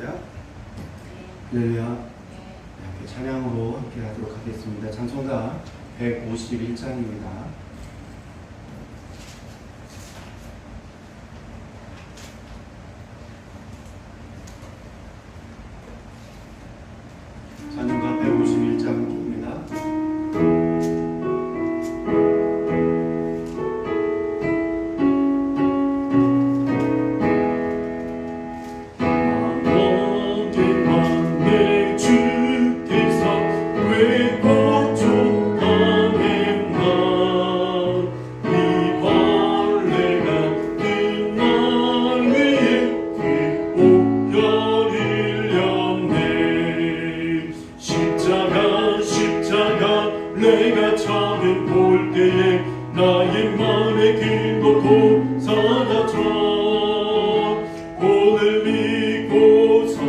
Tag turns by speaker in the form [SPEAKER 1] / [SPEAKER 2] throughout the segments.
[SPEAKER 1] 할렐루야. 할렐루야. 네, 찬양으로 함께 하도록 하겠습니다. 찬송가 151장입니다. 찬송가 151장입니다.
[SPEAKER 2] 내가 처음 볼 때에 나의 마음에 기뻤고 사라져 오늘 믿고서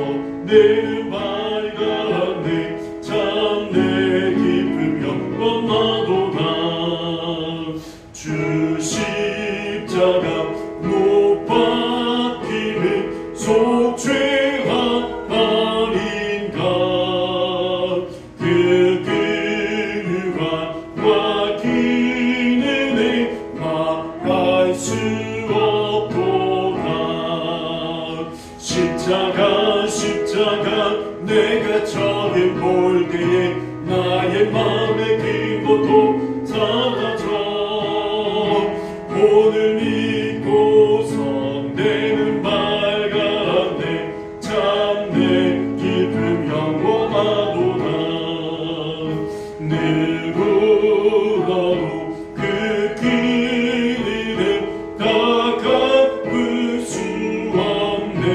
[SPEAKER 2] 내는 밝았네 참 내 깊은 영광나도다 주 십자가 못 박히는 속죄한 아닌가 십자가 내가 처음 볼 때에 나의 마음에 기뻤고 사라져 오늘 믿고서 내는 밝았네 참 내 깊은 영원하도다 누구라도 그 길이는 가까울 수 없네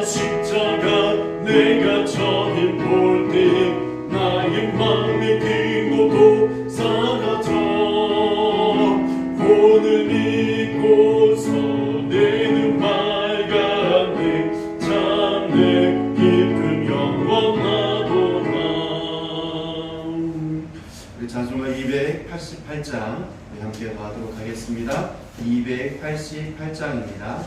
[SPEAKER 2] 십자가 내가 처음 볼 때 나의 마음에 기쁘고 사라져 오늘 믿고서 내는 밝았네 참 내 깊은 영원하도다.
[SPEAKER 1] 우리 찬송가 288장 함께 봐도록 하겠습니다. 288장입니다.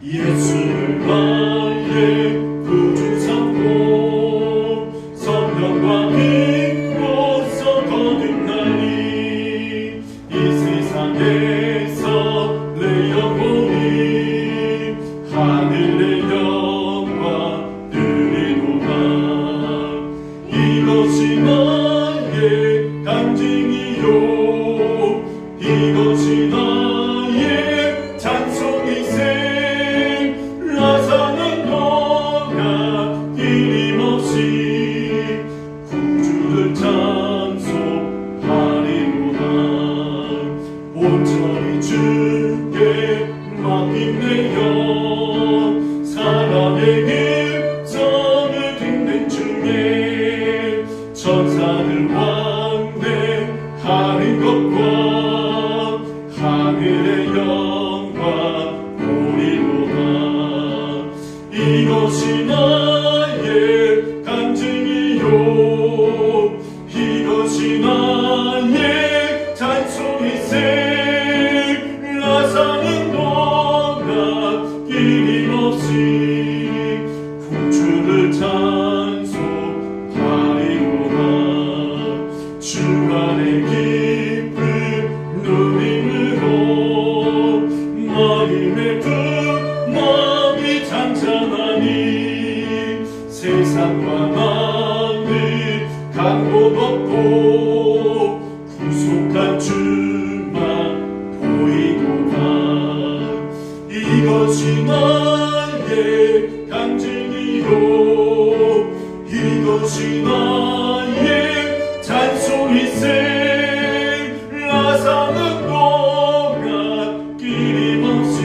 [SPEAKER 2] 예수를 나의 구주 삼고 성령과 믿고서 거듭나니 이 세상에서 내 영혼이 하늘의 영광 누리도다 이것이 나의 간증이요 이것이 나의 찬송이세 나사는 너가 끊임없이 구주를 찬송하리로다 온전히 주께 맡긴 내 영 사랑의 음성을 듣는 중에 천사들 왕래하는 것과 하늘의 영광 보리로다 이것이 나의 간증이요 이것이 나의 찬송이세 나사는 너가 끊임없이 구주를 찬송하리로다 주 안에 깊은 누림으로 마음의 마음이 잔잔하니 세상과 나는 간곳 없고 구속한 주만 보이도다 이것이 나의 간증이요 이것이 나의 찬송이세 나사는 너가 끊임없이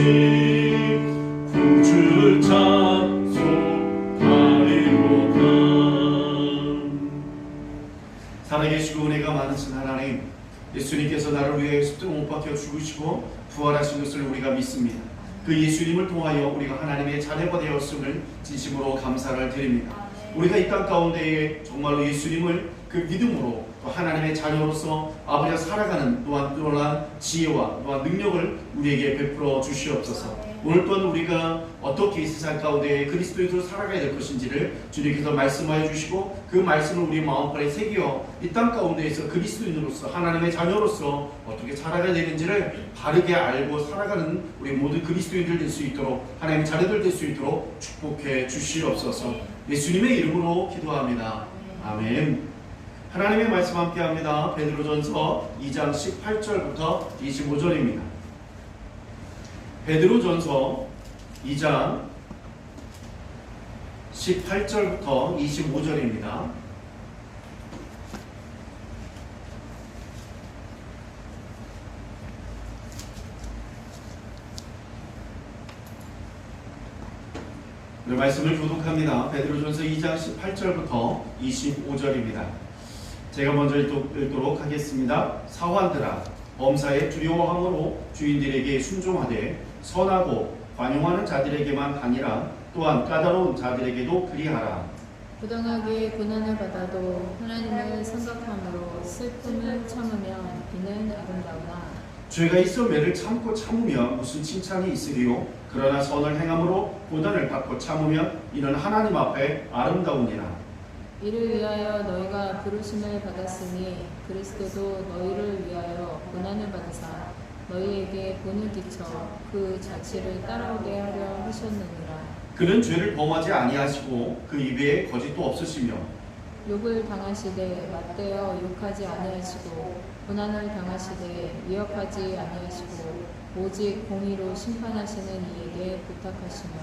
[SPEAKER 2] 구주를 찬송하리로다
[SPEAKER 1] 살아계시고 은혜가 많으신 하나님, 예수님께서 나를 위해 십자가 못 박혀 죽으시고 부활하신 것을 우리가 믿습니다. 그 예수님을 통하여 우리가 하나님의 자녀가 되었음을 진심으로 감사를 드립니다. 우리가 이 땅 가운데에 정말로 예수님을 그 믿음으로 또 하나님의 자녀로서 아버지가 살아가는 또한 놀라운 지혜와 또한 능력을 우리에게 베풀어 주시옵소서. 오늘 또한 우리가 어떻게 이 세상 가운데 그리스도인으로 살아가야 될 것인지를 주님께서 말씀하여 주시고 그 말씀을 우리 마음판에 새겨 이 땅 가운데에서 그리스도인으로서 하나님의 자녀로서 어떻게 살아가야 되는지를 바르게 알고 살아가는 우리 모든 그리스도인들 될 수 있도록 하나님의 자녀들 될 수 있도록 축복해 주시옵소서. 예수님의 이름으로 기도합니다. 아멘. 하나님의 말씀 함께합니다. 베드로전서 2장 18절부터 25절입니다. 베드로전서 2장 18절부터 25절입니다. 네, 말씀을 교독합니다. 베드로전서 2장 18절부터 25절입니다. 제가 먼저 읽도록 하겠습니다. 사환들아, 범사에 두려워함으로 주인들에게 순종하되 선하고 관용하는 자들에게만 아니라 또한 까다로운 자들에게도 그리하라.
[SPEAKER 3] 부당하게 고난을 받아도 하나님을 생각함으로 슬픔을 참으며 비는 아름다우나
[SPEAKER 1] 죄가 있어 매를 참고 참으면 무슨 칭찬이 있으리요? 그러나 선을 행함으로 고난을 받고 참으면 이는 하나님 앞에 아름다우니라.
[SPEAKER 3] 이를 위하여 너희가 부르심을 받았으니 그리스도도 너희를 위하여 고난을 받으사 너희에게 본을 끼쳐 그 자취를 따라오게 하려 하셨느니라.
[SPEAKER 1] 그는 죄를 범하지 아니하시고 그 입에 거짓도 없으시며
[SPEAKER 3] 욕을 당하시되 맞대어 욕하지 아니하시고 고난을 당하시되 위협하지 아니하시고 오직 공의로 심판하시는 이에게 부탁하시며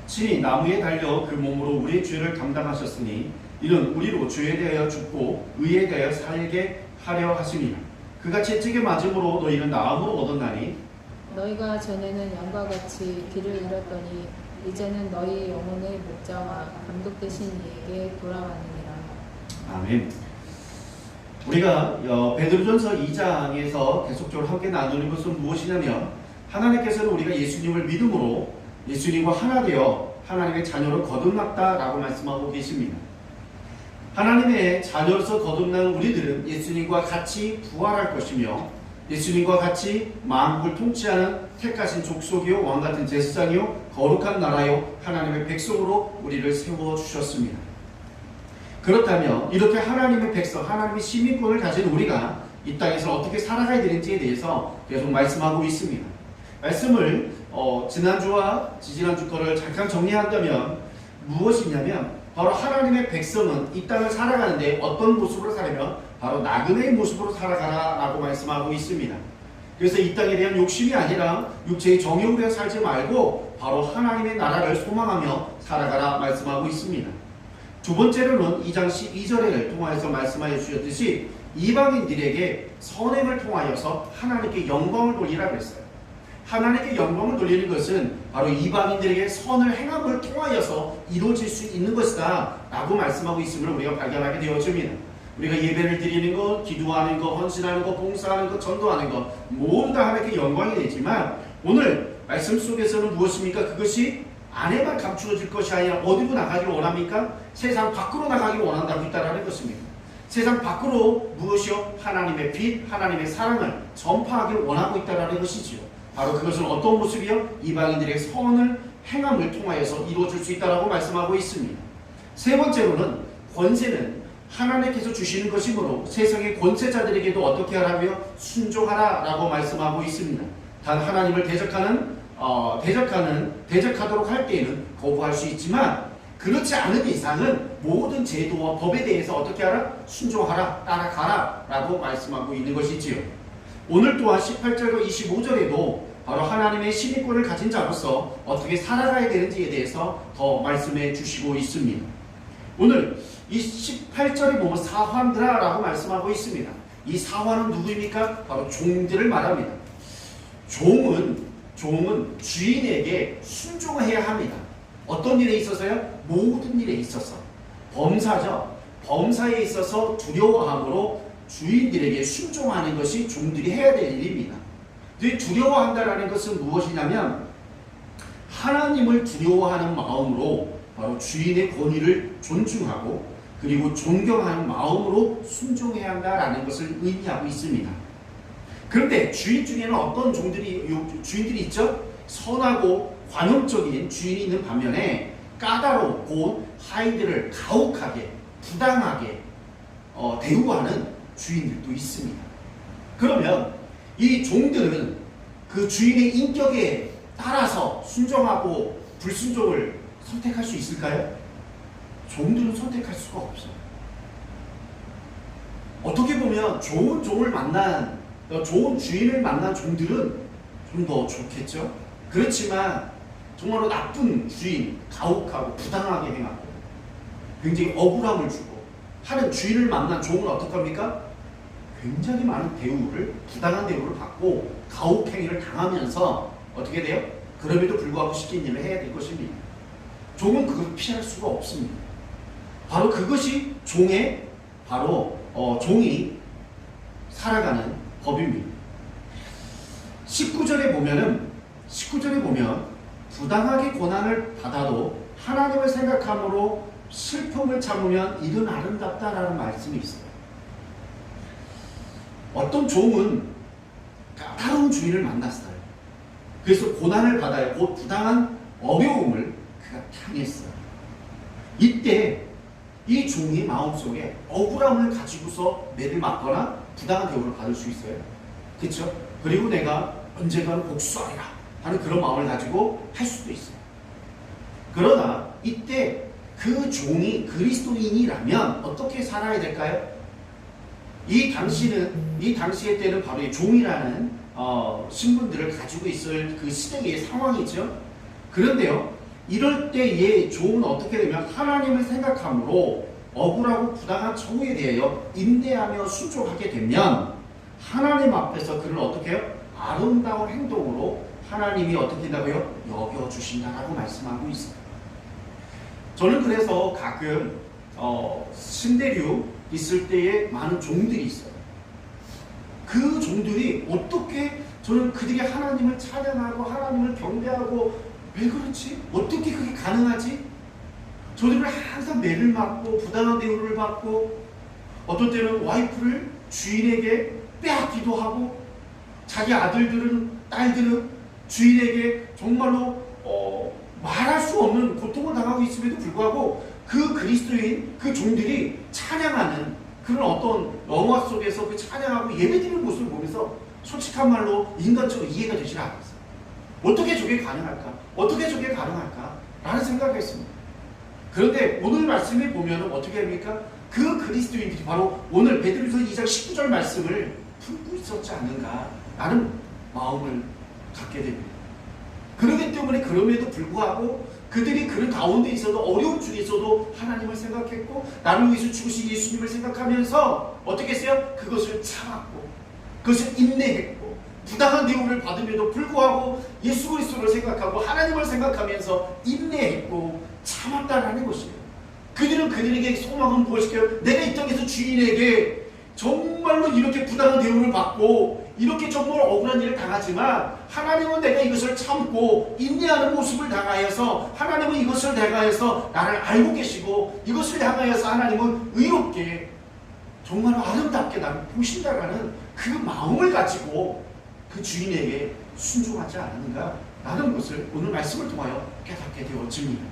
[SPEAKER 1] 친히 나무에 달려 그 몸으로 우리의 죄를 감당하셨으니 이는 우리로 죄에 대하여 죽고 의에 대하여 살게 하려 하심이라. 그가 채찍에 맞음으로 너희는 나음으로 얻었나니
[SPEAKER 3] 너희가 전에는 양과 같이 길을 잃었더니 이제는 너희 영혼의 목자와 감독 되신 이에게 돌아왔느니라.
[SPEAKER 1] 아멘. 우리가 베드로전서 2장에서 계속적으로 함께 나누는 것은 무엇이냐면 하나님께서는 우리가 예수님을 믿음으로 예수님과 하나 되어 하나님의 자녀로 거듭났다라고 말씀하고 계십니다. 하나님의 자녀로서 거듭난 우리들은 예수님과 같이 부활할 것이며 예수님과 같이 만국을 통치하는 택하신 족속이요 왕같은 제사장이요 거룩한 나라요 하나님의 백성으로 우리를 세워주셨습니다. 그렇다면 이렇게 하나님의 백성, 하나님의 시민권을 가진 우리가 이 땅에서 어떻게 살아가야 되는지에 대해서 계속 말씀하고 있습니다. 말씀을 지난주와 지지난주 거를 잠깐 정리한다면 무엇이냐면 바로 하나님의 백성은 이 땅을 살아가는데 어떤 모습으로 살면 바로 나그네의 모습으로 살아가라라고 말씀하고 있습니다. 그래서 이 땅에 대한 욕심이 아니라 육체의 정욕에 살지 말고 바로 하나님의 나라를 소망하며 살아가라 말씀하고 있습니다. 두 번째로는 2장 12절을 통하여서 말씀하여 주셨듯이 이방인들에게 선행을 통하여서 하나님께 영광을 돌리라고 했어요. 하나님께 영광을 돌리는 것은 바로 이방인들에게 선을 행함을 통하여서 이루어질 수 있는 것이다 라고 말씀하고 있음을 우리가 발견하게 되어집니다. 우리가 예배를 드리는 것, 기도하는 것, 헌신하는 것, 봉사하는 것, 전도하는 것 모두 다 하나님께 영광이 되지만 오늘 말씀 속에서는 무엇입니까? 그것이 안에만 감추어질 것이 아니라 어디로 나가기를 원합니까? 세상 밖으로 나가기를 원한다고 있다는 것입니다. 세상 밖으로 무엇이요? 하나님의 빛, 하나님의 사랑을 전파하기를 원하고 있다는 것이지요. 바로 그것은 어떤 모습이요? 이방인들의 선을 행함을 통하여서 이루어질 수 있다고 말씀하고 있습니다. 세 번째로는 권세는 하나님께서 주시는 것이므로 세상의 권세자들에게도 어떻게 하라며 순종하라 라고 말씀하고 있습니다. 단 하나님을 대적하도록 할 때에는 거부할 수 있지만 그렇지 않은 이상은 모든 제도와 법에 대해서 어떻게 하라? 순종하라, 따라가라 라고 말씀하고 있는 것이지요. 오늘 또한 18절과 25절에도 바로 하나님의 시민권을 가진 자로서 어떻게 살아가야 되는지에 대해서 더 말씀해 주시고 있습니다. 오늘 이 18절에 보면 사환들아 라고 말씀하고 있습니다. 이 사환은 누구입니까? 바로 종들을 말합니다. 종은 주인에게 순종해야 합니다. 어떤 일에 있어서요? 모든 일에 있어서. 범사죠. 범사에 있어서 두려워함으로 주인들에게 순종하는 것이 종들이 해야 될 일입니다. 두려워한다라는 것은 무엇이냐면 하나님을 두려워하는 마음으로 바로 주인의 권위를 존중하고 그리고 존경하는 마음으로 순종해야 한다라는 것을 의미하고 있습니다. 그런데 주인 중에는 어떤 주인들이 있죠? 선하고 관용적인 주인이 있는 반면에 까다롭고 하인들을 가혹하게 부당하게 대우하는 주인들도 있습니다. 그러면 이 종들은 그 주인의 인격에 따라서 순종하고 불순종을 선택할 수 있을까요? 종들은 선택할 수가 없어요. 어떻게 보면 좋은 주인을 만난 종들은 좀 더 좋겠죠. 그렇지만 정말로 나쁜 주인, 가혹하고 부당하게 행하고 굉장히 억울함을 주고 하는 주인을 만난 종은 어떡합니까? 굉장히 많은 부당한 대우를 받고 가혹행위를 당하면서 어떻게 돼요? 그럼에도 불구하고 시킨 일을 해야 될 것입니다. 종은 그걸 피할 수가 없습니다. 바로 그것이 종이 살아가는 법입니다. 19절에 보면 부당하게 고난을 받아도 하나님을 생각함으로 슬픔을 참으면 이는 아름답다라는 말씀이 있어요. 어떤 종은 까다로운 주인을 만났어요. 그래서 고난을 받아요. 곧 부당한 어려움을 그가 당했어요. 이때 이 종이 마음속에 억울함을 가지고서 매를 맞거나 부당한 대우를 받을 수 있어요. 그렇죠? 그리고 내가 언젠가는 복수하리라 하는 그런 마음을 가지고 할 수도 있어요. 그러나 이때 그 종이 그리스도인이라면 어떻게 살아야 될까요? 이 당시의 때는 바로 이 종이라는 신분들을 가지고 있을 그 시대의 상황이죠. 그런데요, 이럴 때의 종은 어떻게 되면 하나님을 생각함으로 억울하고 부당한 처우에 대하여 인내하며 순종하게 되면 하나님 앞에서 그를 어떻게 해요? 아름다운 행동으로 하나님이 어떻게 된다고요? 여겨주신다라고 말씀하고 있어요. 저는 그래서 가끔 신대륙 있을 때에 많은 종들이 있어요. 그 종들이 어떻게 저는 그들이 하나님을 찬양하고 하나님을 경배하고 왜 그렇지? 어떻게 그게 가능하지? 저들은 항상 매를 맞고 부당한 대우를 받고 어떤 때는 와이프를 주인에게 빼앗기도 하고 자기 딸들은 주인에게 정말로 말할 수 없는 고통을 당하고 있음에도 불구하고 그 그리스도인 그 종들이 찬양하는 그런 어떤 영화 속에서 그 찬양하고 예배드리는 모습을 보면서 솔직한 말로 인간적으로 이해가 되지 않았어요. 어떻게 저게 가능할까? 어떻게 저게 가능할까? 라는 생각을 했습니다. 그런데 오늘 말씀에 보면 어떻게 합니까? 그 그리스도인들이 바로 오늘 베드로전서 2장 19절 말씀을 품고 있었지 않는가 라는 마음을 갖게 됩니다. 그렇기 때문에 그럼에도 불구하고 그들이 그 가운데 있어도 어려움 중에 있어도 하나님을 생각했고 나를 위해서 죽으신 예수님을 생각하면서 어떻게 했어요? 그것을 참았고 그것을 인내했고 부당한 대우를 받음에도 불구하고 예수 그리스도를 생각하고 하나님을 생각하면서 인내했고 참았다라는 것이에요. 그들은 그들에게 소망은 무엇일까요? 내가 이 땅에서 주인에게 정말로 이렇게 부당한 대우를 받고 이렇게 정말 억울한 일을 당하지만 하나님은 내가 이것을 참고 인내하는 모습을 당하여서 하나님은 이것을 당하여서 나를 알고 계시고 이것을 향하여서 하나님은 의롭게 정말 아름답게 나를 보신다라는 그 마음을 가지고 그 주인에게 순종하지 않았는가 라는 것을 오늘 말씀을 통하여 깨닫게 되어집니다.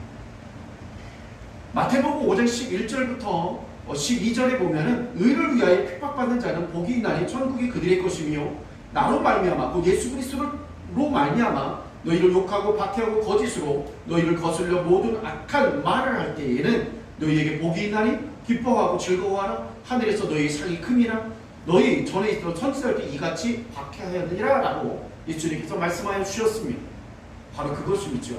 [SPEAKER 1] 마태복음 5장 11절부터 12절에 보면은 의를 위하여 핍박받는 자는 복이 있나니 천국이 그들의 것이며 나로 말미암아 곧 예수 그리스도로 말미암아 너희를 욕하고 박해하고 거짓으로 너희를 거슬려 모든 악한 말을 할 때에는 너희에게 복이 있나니 기뻐하고 즐거워하라 하늘에서 너희의 상이 큼이라 너희 전에 있던 천지자들께 이같이 박해하였느니라 라고 예수님께서 말씀하여 주셨습니다. 바로 그것이죠.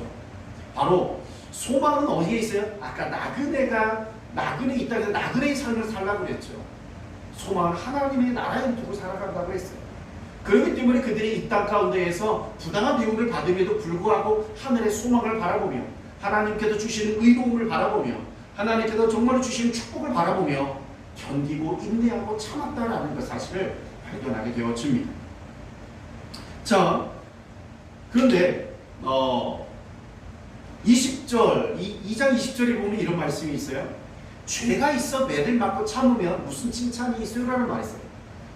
[SPEAKER 1] 바로 소망은 어디에 있어요? 아까 나그네 있다 해서 나그네의 삶을 살라고 그랬죠. 소망은 하나님의 나라에 두고 살아간다고 했어요. 그렇기 때문에 그들이 이 땅 가운데에서 부당한 대우를 받음에도 불구하고 하늘의 소망을 바라보며 하나님께서 주시는 의로움을 바라보며 하나님께서 정말로 주시는 축복을 바라보며 견디고 인내하고 참았다라는 그 사실을 발견하게 되어집니다. 자, 그런데 20절, 2장 20절에 보면 이런 말씀이 있어요. 죄가 있어 매를 맞고 참으면 무슨 칭찬이 있어요라는 말이 있어요.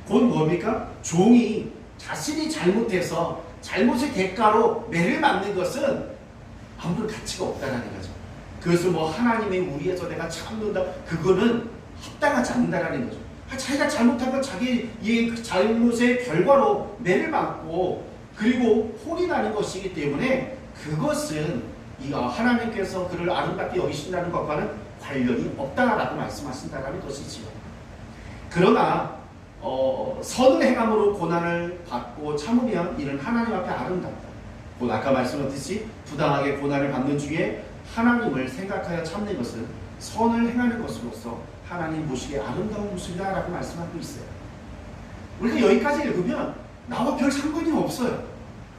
[SPEAKER 1] 그건 뭡니까? 종이 자신이 잘못해서 잘못의 대가로 매를 맞는 것은 아무런 가치가 없다는 거죠. 그것을 뭐 하나님의 우리에서 내가 참는다, 그거는 합당하지 않는다는 거죠. 자기가 잘못한 건 자기의 잘못의 결과로 매를 맞고 그리고 혼이 나는 것이기 때문에 그것은 하나님께서 그를 아름답게 여기신다는 것과는 관련이 없다라고 말씀하신다는 것이지요. 그러나 선을 행함으로 고난을 받고 참으면 이는 하나님 앞에 아름답다. 곧 아까 말씀하셨듯이 부당하게 고난을 받는 중에 하나님을 생각하여 참는 것은 선을 행하는 것으로서 하나님 보시기에 아름다운 모습이다라고 말씀하고 있어요. 우리가 여기까지 읽으면 나와 별 상관이 없어요.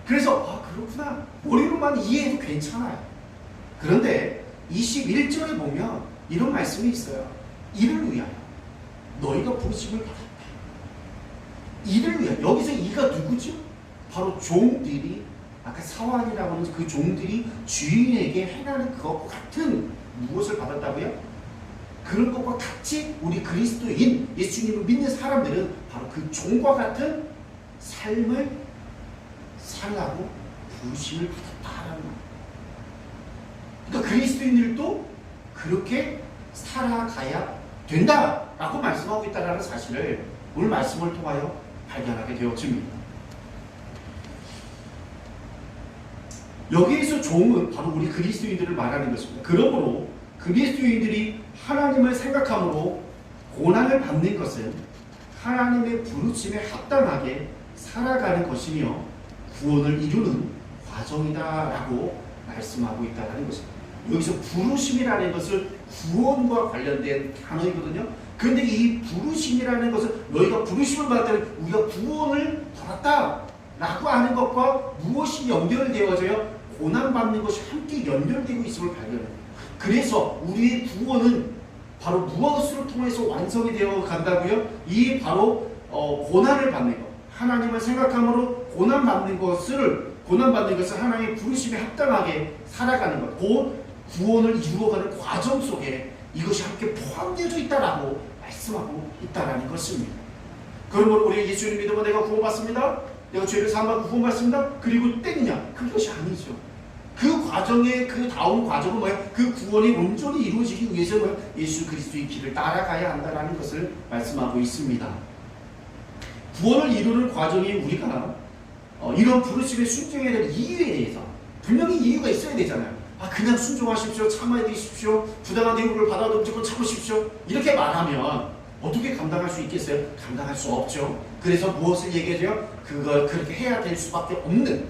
[SPEAKER 1] 그래서 그렇구나, 머리로만 이해해도 괜찮아요. 그런데 21절에 보면 이런 말씀이 있어요. 이를 위하여 너희가 부르심을 받았다. 이를 위하여, 여기서 이가 누구죠? 바로 종들이, 아까 사환이라고 하는 그 종들이 주인에게 행하는 그것과 같은 무엇을 받았다고요? 그런 것과 같이 우리 그리스도인 예수님을 믿는 사람들은 바로 그 종과 같은 삶을 살라고 부르심을 받았다라는 거예요. 그러니까 그리스도인들도 그렇게 살아가야 된다라고 말씀하고 있다는 사실을 오늘 말씀을 통하여 발견하게 되어집니다. 여기에서 종은 바로 우리 그리스도인들을 말하는 것입니다. 그러므로 그리스도인들이 하나님을 생각함으로 고난을 받는 것은 하나님의 부르심에 합당하게 살아가는 것이며 구원을 이루는 과정이다라고 말씀하고 있다는 것입니다. 여기서 부르심이라는 것은 구원과 관련된 단어이거든요. 그런데 이 부르심이라는 것은 너희가 부르심을 받을 때 우리가 구원을 받았다라고 하는 것과 무엇이 연결되어져요? 고난받는 것이 함께 연결되고 있음을 발견해요. 그래서 우리의 구원은 바로 무엇으로 통해서 완성이 되어 간다고요? 이 바로 고난을 받는 것, 하나님을 생각함으로 고난받는 것을 하나님의 부르심에 합당하게 살아가는 것, 곧 구원을 이루어가는 과정 속에 이것이 함께 포함되어 있다라고 말씀하고 있다라는 것입니다. 그러므로 우리 예수님 믿으면 내가 구원받습니다, 내가 죄를 사함받고 구원받습니다, 그리고 땡이냐? 그것이 아니죠. 그 과정의 그 다음 과정은 뭐예요? 그 구원이 온전히 이루어지기 위해서 뭐예요? 예수 그리스도의 길을 따라가야 한다는 것을 말씀하고 있습니다. 구원을 이루는 과정이 우리가 이런 부르심에 순종해야 될 이유에 대해서 분명히 이유가 있어야 되잖아요. 그냥 순종하십시오, 참아야 되십시오, 부당한 대우를 받아도 무조건 참으십시오, 이렇게 말하면 어떻게 감당할 수 있겠어요? 감당할 수 없죠. 그래서 무엇을 얘기해줘요? 그걸 그렇게 해야 될 수밖에 없는,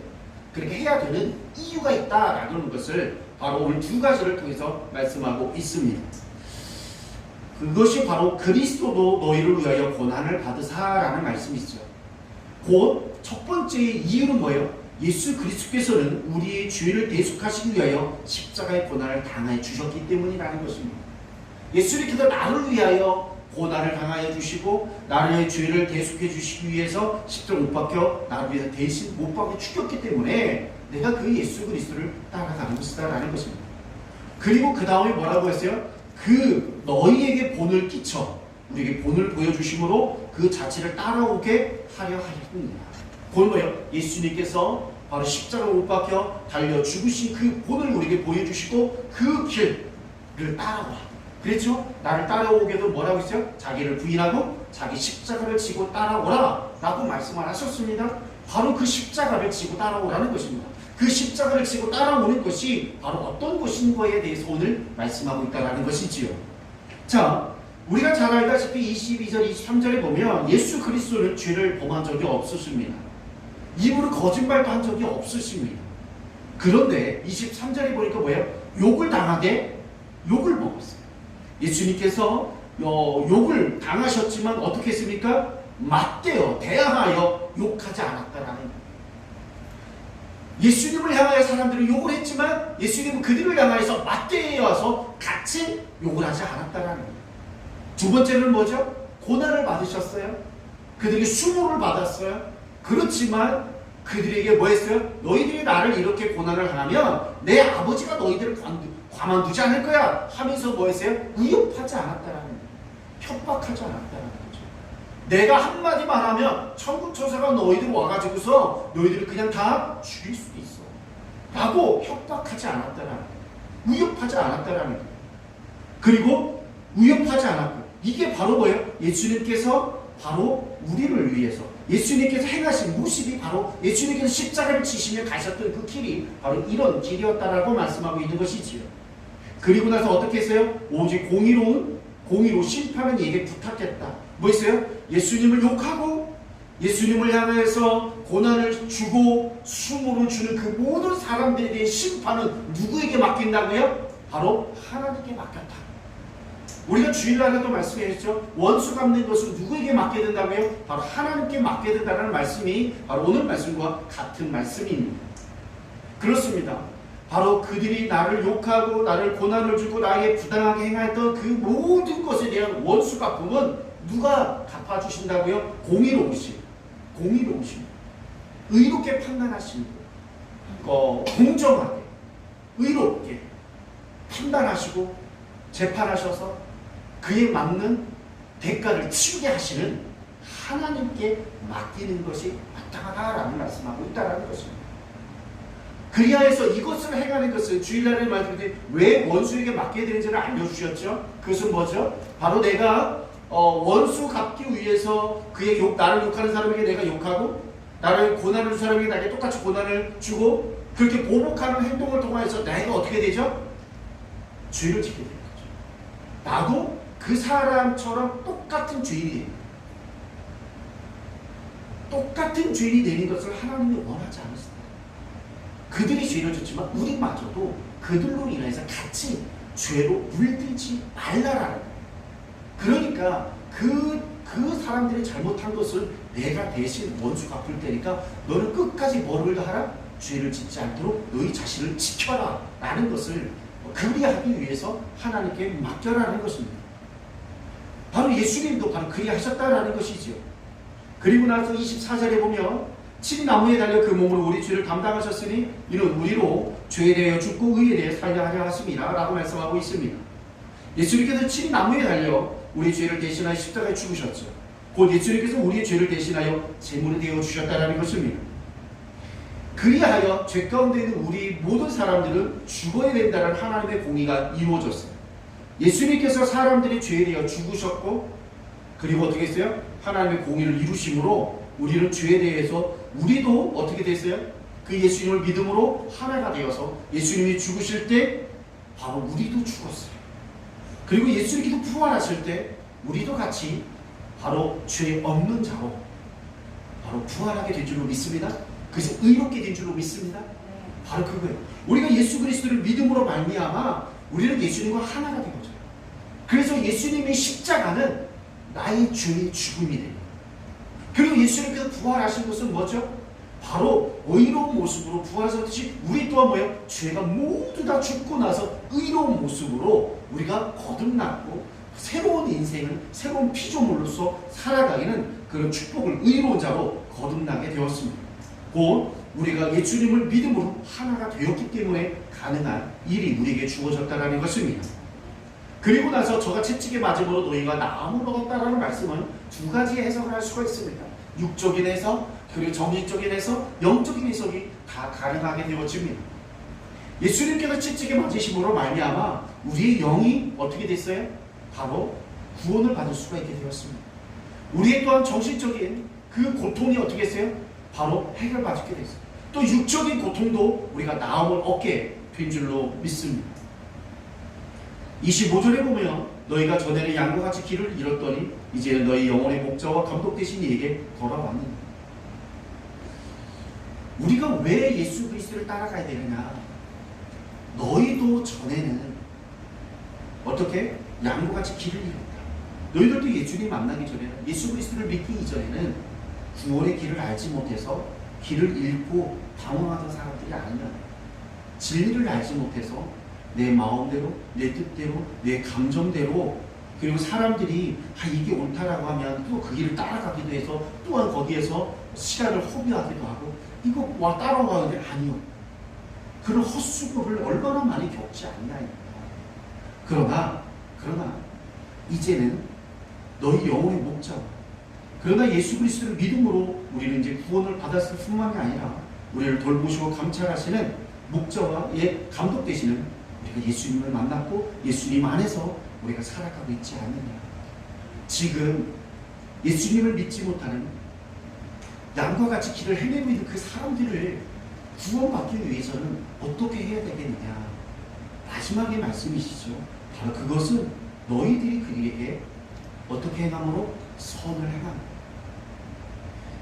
[SPEAKER 1] 그렇게 해야 되는 이유가 있다라는 것을 바로 오늘 두 가지를 통해서 말씀하고 있습니다. 그것이 바로 그리스도도 너희를 위하여 고난을 받으사라는 말씀이죠. 곧 첫 번째 이유는 뭐예요? 예수 그리스도께서는 우리의 죄를 대속하시기 위하여 십자가의 고난을 당해 주셨기 때문이라는 것입니다. 예수님께서 나를 위하여 고난을 당하여 주시고 나의 죄를 대속해 주시기 위해서 십자가 못 박혀 나를 위해서 대신 못 박혀 죽였기 때문에 내가 그 예수 그리스도를 따라가는 것이다라는 것입니다. 그리고 그 다음에 뭐라고 했어요? 그 너희에게 본을 끼쳐 우리에게 본을 보여주심으로 그 자체를 따라오게 하려 하였느니라. 그건 뭐예요? 예수님께서 바로 십자가로 못 박혀 달려 죽으신 그 본을 우리에게 보여주시고 그 길을 따라오라. 그랬죠? 나를 따라오게도 뭐라고 했어요? 자기를 부인하고 자기 십자가를 지고 따라오라 라고 말씀을 하셨습니다. 바로 그 십자가를 지고 따라오라는 것입니다. 그 십자가를 지고 따라오는 것이 바로 어떤 것인 거에 대해서 오늘 말씀하고 있다는 것이지요. 자, 우리가 잘 알다시피 22절, 23절에 보면 예수 그리스도는 죄를 범한 적이 없으십니다. 입으로 거짓말도 한 적이 없으십니다. 그런데 23절에 보니까 뭐예요? 욕을 당하게 욕을 먹었어요. 예수님께서 욕을 당하셨지만 어떻게 했습니까? 맞대어 대항하여 욕하지 않았다라는 거예요. 예수님을 향하여 사람들은 욕을 했지만 예수님은 그들을 향하여서 맞대어서 같이 욕을 하지 않았다라는 거예요. 두 번째는 뭐죠? 고난을 받으셨어요. 그들이 수모를 받았어요. 그렇지만 그들에게 뭐 했어요? 너희들이 나를 이렇게 고난을 하면 내 아버지가 너희들을 가만두지 않을 거야 하면서 뭐 했어요? 위협하지 않았다라는 거예요. 협박하지 않았다라는 거죠. 내가 한마디만 하면 천군천사가 너희들 와가지고서 너희들을 그냥 다 죽일 수도 있어 라고 협박하지 않았다라는 거예요. 위협하지 않았다라는 거예요. 그리고 위협하지 않았고, 이게 바로 뭐예요? 예수님께서 바로 우리를 위해서 예수님께서 행하신 모습이 바로 예수님께서 십자가를 지시며 가셨던 그 길이 바로 이런 길이었다라고 말씀하고 있는 것이지요. 그리고 나서 어떻게 했어요? 오직 공의로 심판은 얘에게 부탁했다. 뭐 했어요? 예수님을 욕하고 예수님을 향해서 고난을 주고 수모를 주는 그 모든 사람들에 대한 심판은 누구에게 맡긴다고요? 바로 하나님께 맡겼다. 우리가 주일날에도 말씀했죠. 원수 갚는 것은 누구에게 맡게 된다고요? 바로 하나님께 맡게 된다는 말씀이 바로 오늘 말씀과 같은 말씀입니다. 그렇습니다. 바로 그들이 나를 욕하고 나를 고난을 주고 나에게 부당하게 행했던 그 모든 것에 대한 원수 갚음은 누가 갚아주신다고요? 공의로우신 의롭게 판단하신 분, 공정하게 의롭게 판단하시고 재판하셔서 그에 맞는 대가를 치르게 하시는 하나님께 맡기는 것이 마땅하다라는 말씀하고 있다라는 것입니다. 그리하여서 이것을 행하는 것은 주일날에 말씀드린 왜 원수에게 맡게 되는지를 알려주셨죠. 그것은 뭐죠? 바로 내가 원수 갚기 위해서 나를 욕하는 사람에게 내가 욕하고 나를 고난을 준 사람에게 나에게 똑같이 고난을 주고 그렇게 보복하는 행동을 통해서 내가 어떻게 되죠? 죄를 짓게 되는 거죠. 나도 그 사람처럼 똑같은 죄인이 됩니다. 똑같은 죄인이 되는 것을 하나님이 원하지 않으신다. 그들이 죄를 졌지만 우리마저도 그들로 인해서 같이 죄로 물들지 말라라는 거예요. 그러니까 그 사람들이 잘못한 것을 내가 대신 원수 갚을 테니까 너는 끝까지 뭐를 하라? 죄를 짓지 않도록 너희 자신을 지켜라 라는 것을 그리하기 위해서 하나님께 맡겨라는 것입니다. 바로 예수님도 바로 그리하셨다라는 것이지요. 그리고 나서 24절에 보면 친히 나무에 달려 그 몸으로 우리 죄를 담당하셨으니 이는 우리로 죄에 대하여 죽고 의에 대해 살려 하려 하심이라 라고 말씀하고 있습니다. 예수님께서 친히 나무에 달려 우리 죄를 대신하여 십자가에 죽으셨죠. 곧 예수님께서 우리의 죄를 대신하여 제물이 되어 주셨다라는 것입니다. 그리하여 죄 가운데 있는 우리 모든 사람들은 죽어야 된다는 하나님의 공의가 이루어졌어요. 예수님께서 사람들의 죄에 대하여 죽으셨고 그리고 어떻게 했어요? 하나님의 공의를 이루심으로 우리는 죄에 대해서 우리도 어떻게 됐어요? 그 예수님을 믿음으로 하나가 되어서 예수님이 죽으실 때 바로 우리도 죽었어요. 그리고 예수님께서 부활하실 때 우리도 같이 바로 죄 없는 자로 바로 부활하게 된 줄로 믿습니다. 그래서 의롭게 된 줄로 믿습니다. 바로 그거예요. 우리가 예수 그리스도를 믿음으로 말미암아 우리는 예수님과 하나가 되어져요. 그래서 예수님의 십자가는 나의 죄의 죽음이 됩니다. 그리고 예수님께서 부활하신 것은 뭐죠? 바로 의로운 모습으로 부활하셨듯이 우리 또한 뭐예요? 죄가 모두 다 죽고 나서 의로운 모습으로 우리가 거듭났고 새로운 인생을 새로운 피조물로서 살아가기는 그런 축복을 의로운 자로 거듭나게 되었습니다. 곧 우리가 예수님을 믿음으로 하나가 되었기 때문에 가능한 일이 우리에게 주어졌다는 것입니다. 그리고 나서 저가 채찍에 맞음으로 너희가 나음을 얻었다라는 말씀은 두 가지 해석을 할 수가 있습니다. 육적인 해석, 그리고 정신적인 해석, 영적인 해석이 다 가능하게 되어집니다. 예수님께서 채찍에 맞으심으로 말미암아 우리의 영이 어떻게 됐어요? 바로 구원을 받을 수가 있게 되었습니다. 우리의 또한 정신적인 그 고통이 어떻게 했어요? 바로 해결받게 됐어요. 또 육적인 고통도 우리가 나음을 얻게 된 줄로 믿습니다. 25절에 보면 너희가 전에는 양과 같이 길을 잃었더니 이제는 너희 영혼의 목자와 감독 되신 이에게 돌아왔느니라. 우리가 왜 예수 그리스도를 따라가야 되느냐? 너희도 전에는 어떻게? 양과 같이 길을 잃었다. 너희들도 예수님 만나기 전에는 예수 그리스도를 믿기 이전에는 구원의 길을 알지 못해서 길을 잃고 당황하던 사람들이 아니야. 진리를 알지 못해서 내 마음대로, 내 뜻대로, 내 감정대로 그리고 사람들이 이게 옳다라고 하면 또 그 길을 따라가기도 해서 또한 거기에서 시간을 허비하기도 하고 이거 와 따라가는데 아니요. 그런 헛수고를 얼마나 많이 겪지 않나요? 그러나 이제는 너희 영혼의 목자와 그러나 예수 그리스도를 믿음으로 우리는 이제 구원을 받았을 뿐만이 아니라 우리를 돌보시고 감찰하시는 목자와의 감독 되시는 우리가 예수님을 만났고 예수님 안에서 우리가 살아가고 있지 않느냐. 지금 예수님을 믿지 못하는 양과 같이 길을 헤매고 있는 그 사람들을 구원받기 위해서는 어떻게 해야 되겠느냐. 마지막의 말씀이시죠. 바로 그것은 너희들이 그에게 어떻게 행함으로 선을 행함.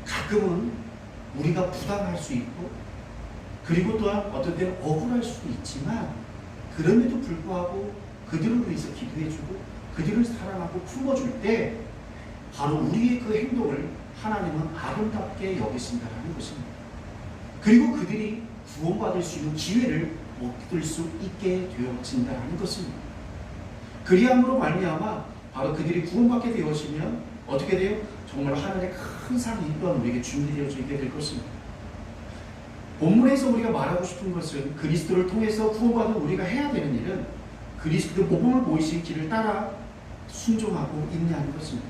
[SPEAKER 1] 가끔은 우리가 부당할 수 있고 그리고 또한 어떤 때는 억울할 수도 있지만 그럼에도 불구하고 그들을 위해서 기도해주고 그들을 사랑하고 품어줄 때 바로 우리의 그 행동을 하나님은 아름답게 여기신다는 것입니다. 그리고 그들이 구원받을 수 있는 기회를 얻을 수 있게 되어진다는 것입니다. 그리함으로 말미암아 바로 그들이 구원받게 되어지면 어떻게 돼요? 정말 하늘의 큰 상이 또한 우리에게 준비되어져 있게 될 것입니다. 본문에서 우리가 말하고 싶은 것은 그리스도를 통해서 구원받은 우리가 해야 되는 일은 그리스도의 복음을 보이신 길을 따라 순종하고 인내하는 것입니다.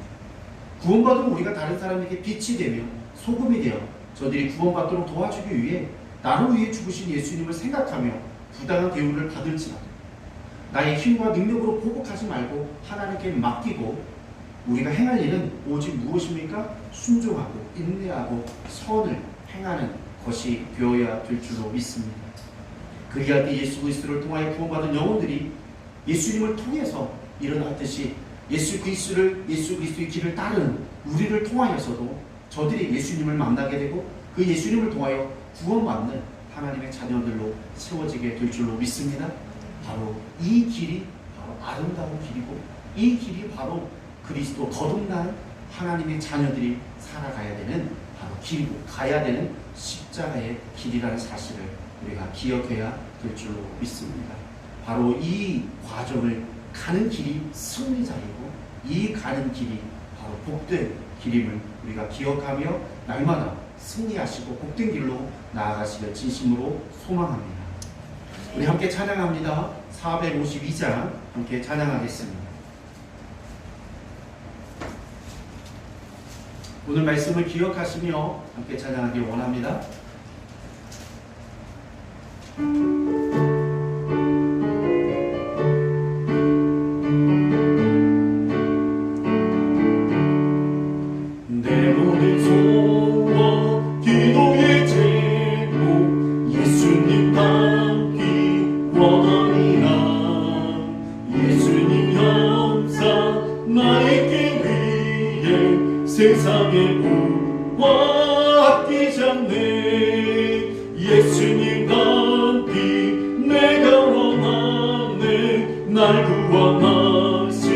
[SPEAKER 1] 구원받은 우리가 다른 사람에게 빛이 되며 소금이 되어 저들이 구원받도록 도와주기 위해 나를 위해 죽으신 예수님을 생각하며 부당한 대우를 받을지라도 나의 힘과 능력으로 보복하지 말고 하나님께 맡기고 우리가 행할 일은 오직 무엇입니까? 순종하고 인내하고 선을 행하는 것이 되어야 될 줄로 믿습니다. 그리할 때 예수 그리스도를 통하여 구원받은 영혼들이 예수님을 통해서 일어났듯이 예수 그리스도의 길을 따르는 우리를 통하여서도 저들이 예수님을 만나게 되고 그 예수님을 통하여 구원받는 하나님의 자녀들로 세워지게 될 줄로 믿습니다. 바로 이 길이 바로 아름다운 길이고 이 길이 바로 그리스도 거듭난 하나님의 자녀들이 살아가야 되는 바로 길이고 가야 되는 십자가의 길이라는 사실을 우리가 기억해야 될 줄로 믿습니다. 바로 이 과정을 가는 길이 승리자이고 이 가는 길이 바로 복된 길임을 우리가 기억하며 날마다 승리하시고 복된 길로 나아가시길 진심으로 소망합니다. 우리 함께 찬양합니다. 452장 함께 찬양하겠습니다. 오늘 말씀을 기억하시며 함께 찬양하길 원합니다.
[SPEAKER 2] 내 모든 소원 기도의 제목 예수님 닮기 원하니라. 예수님 형상 나의 길 위에 세상의 무와 아끼지 않네. 예수님 닮기 내가 원하네. 날 구원하신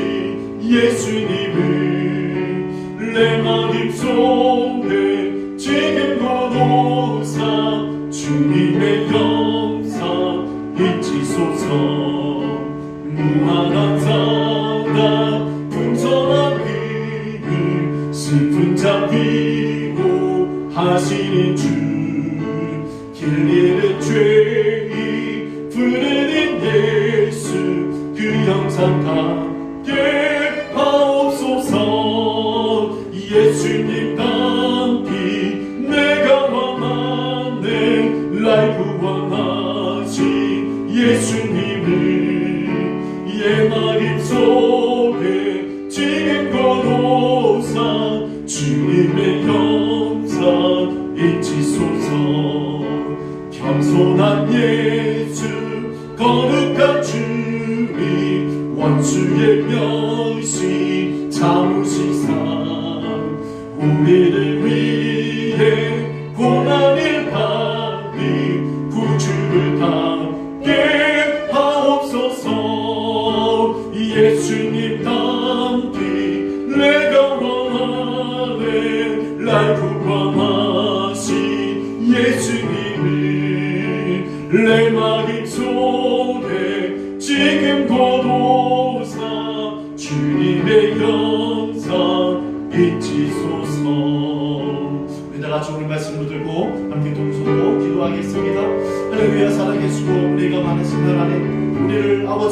[SPEAKER 2] 예수님을 내 마음속에 지금도 노사 주님의 영상 잊지소서. 무한한 사랑 풍성한 비밀 슬픈 자 위로하시는 주 길 잃은 죄인 부르는 예수 그 영상 함께 하옵소서. 예수님 닮기 내가 원하네. 날 구원하신 예수님을 예 마음속에 지금도 노사 주님의 형상 잊지소서. 겸손한 예수 거룩한 주님 원수의 멸시 참으시사 우리를 위해 고난을 받니 구주를 담게 하옵소서. 예수님 닮기 내가 원하네. 날 구원하신 예수님을 내 마음속에 지금도 노사 주님의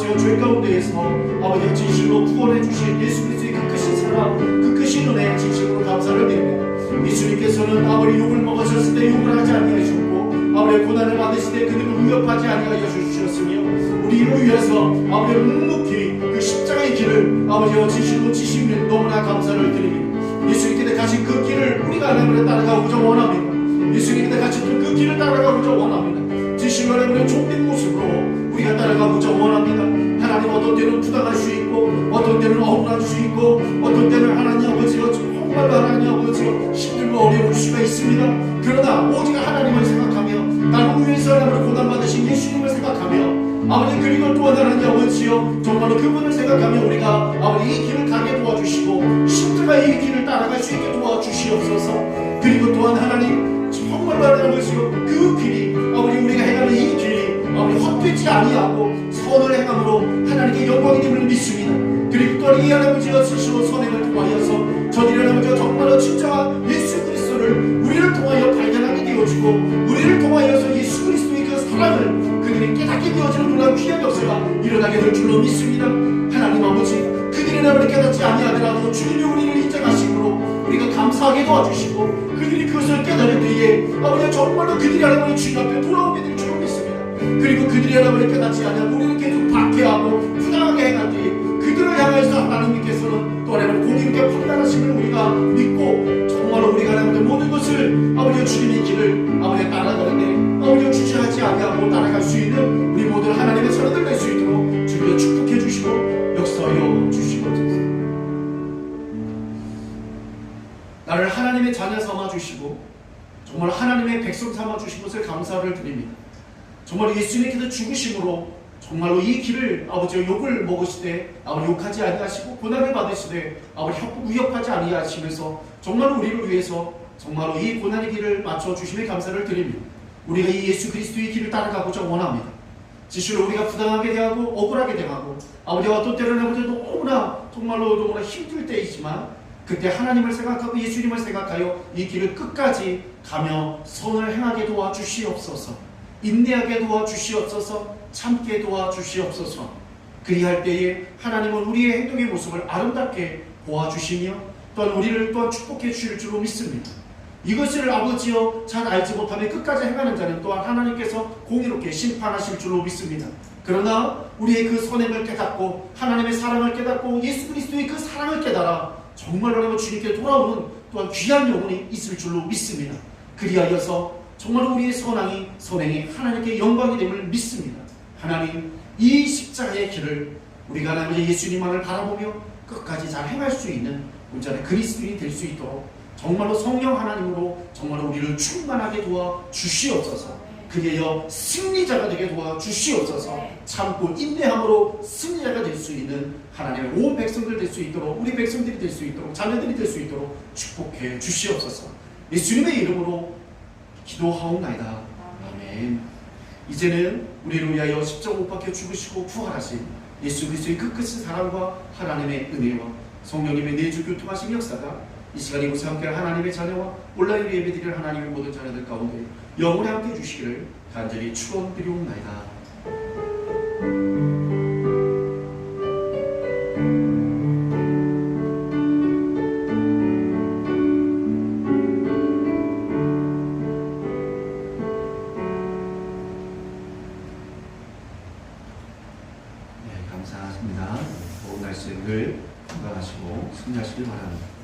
[SPEAKER 1] 아버지가 죄 가운데에서 아버지가 진실로 구원해 주신 예수 그리스도의 그 크신 사랑, 그 크신 은혜에 진심으로 감사를 드립니다. 예수님께서는 아버지 욕을 먹으셨을 때 욕을 하지 아니하셨고 아버지의 고난을 받으실 때 그들을 위협하지 아니하여 주셨으며 우리를 위해서 아버지의 묵묵히 그 십자가의 길을 아버지와 진실로 지시면 너무나 감사를 드립니다. 예수님께서 가신 그 길을 우리가 하나님을 따라가고자 원합니다. 예수님께서 가신 그 길을 따라가고자 원합니다. 진실로 하나님의 종된 모습으로 우리가 따라가고자 원합니다. 하나님 어떤 때는 부당할 수 있고 어떤 때는 억울할 수 있고 어떤 때는 하나님 아버지가 정말 하나님 아버지가 힘들고 어려울 수가 있습니다. 그러나 오직 하나님을 생각하며 나를 위해서 하나님을 고난받으신 예수님을 생각하며 아버지 그리고 또한 하나님 아버지여 정말로 그분을 생각하며 우리가 아버지 이 길을 가게 도와주시고 십자가의 이 길을 따라갈 수 있게 도와주시옵소서. 그리고 또한 하나님 정말 하나님 아버지여 그 길이 아버지 우리가 행하는 이 길이 아버지 헛되지 아니하고 선을 행함으로 하나님께 영광이 됨을 믿습니다. 그리고 또한 이 할아버지가 스스로 선행을 통하여서 저들이 할아버지가 정말로 진정한 예수 그리스도를 우리를 통하여 발견하게 되어지고 우리를 통하여서 예수 그리스도의 그 사랑을 그들이 깨닫게 되어지는 놀라운 귀한 역사가 일어나게 될 줄로 믿습니다. 하나님 아버지 그들이 나를 깨닫지 아니하더라도 주님이 우리를 인정하심으로 우리가 감사하게 도와주시고 그들이 그것을 깨달을 때에 아버지 정말로 그들이 하나님의 주님 앞에 돌아오게 될 줄로 믿습니다. 그리고 그들이 하나님을 깨닫지 아니하고 우리를 계속 박해하고 부당하게 행할 때에 그들을 향해서 하나님께서는 또 하나님을 공의롭게 판단하심을 우리가 믿고 정말로 우리가 하나님의 모든 것을 아버지의 주님의 길을 아버지가 따라가는데 아버지가 주저하지 아니하고 따라갈 수 있는 우리 모든 하나님의 사람들 될 수 있도록 주님을 축복해 주시고 역사하여 주시옵소서. 나를 하나님의 자녀 삼아 주시고 정말 하나님의 백성 삼아 주신 것을 감사를 드립니다. 정말 예수님께서 죽으심으로 정말로 이 길을 아버지가 욕을 먹으시되 아버지 욕하지 아니하시고 고난을 받으시되 아버지 위협하지 아니하시면서 정말로 우리를 위해서 정말로 이 고난의 길을 맞춰 주심에 감사를 드립니다. 우리가 이 예수 그리스도의 길을 따라가고자 원합니다. 진실로 우리가 부당하게 대하고 억울하게 대하고 아버지와 어떤 때는 아버지 너무나 정말로 힘들 때이지만 그때 하나님을 생각하고 예수님을 생각하여 이 길을 끝까지 가며 선을 행하게 도와주시옵소서. 인내하게 도와주시옵소서. 참게 도와주시옵소서. 그리할 때에 하나님은 우리의 행동의 모습을 아름답게 보아주시며 또한 우리를 또한 축복해 주실 줄로 믿습니다. 이것을 아버지여 잘 알지 못하며 끝까지 행하는 자는 또한 하나님께서 공의롭게 심판하실 줄로 믿습니다. 그러나 우리의 그 선행을 깨닫고 하나님의 사랑을 깨닫고 예수 그리스도의 그 사랑을 깨달아 정말로 주님께 돌아오는 또한 귀한 영혼이 있을 줄로 믿습니다. 그리하여서 정말 우리의 선행이 하나님께 영광이 됨을 믿습니다. 하나님 이 십자가의 길을 우리가 하나님의 예수님만을 바라보며 끝까지 잘 행할 수 있는 우리 안에 그리스도인이 될 수 있도록 정말로 성령 하나님으로 정말로 우리를 충만하게 도와주시옵소서. 그리하여 승리자가 되게 도와주시옵소서. 참고 인내함으로 승리자가 될 수 있는 하나님의 온 백성들 될 수 있도록 우리 백성들이 될 수 있도록 자녀들이 될 수 있도록 축복해 주시옵소서. 예수님의 이름으로 기도하옵나이다. 아멘. 이제는 우리를 위하여 십자가 못 박혀 죽으시고 부활하신 예수 그리스도의 그 크신 사랑과 하나님의 은혜와 성령님의 내주 교통하신 역사가 이 시간 이곳에 함께할 하나님의 자녀와 온라인으로 예배드릴 하나님의 모든 자녀들 가운데 영원히 함께 해주시기를 간절히 축원드리옵나이다. 감사합니다. 좋은 날씨 늘 건강하시고 승리하시길 바랍니다.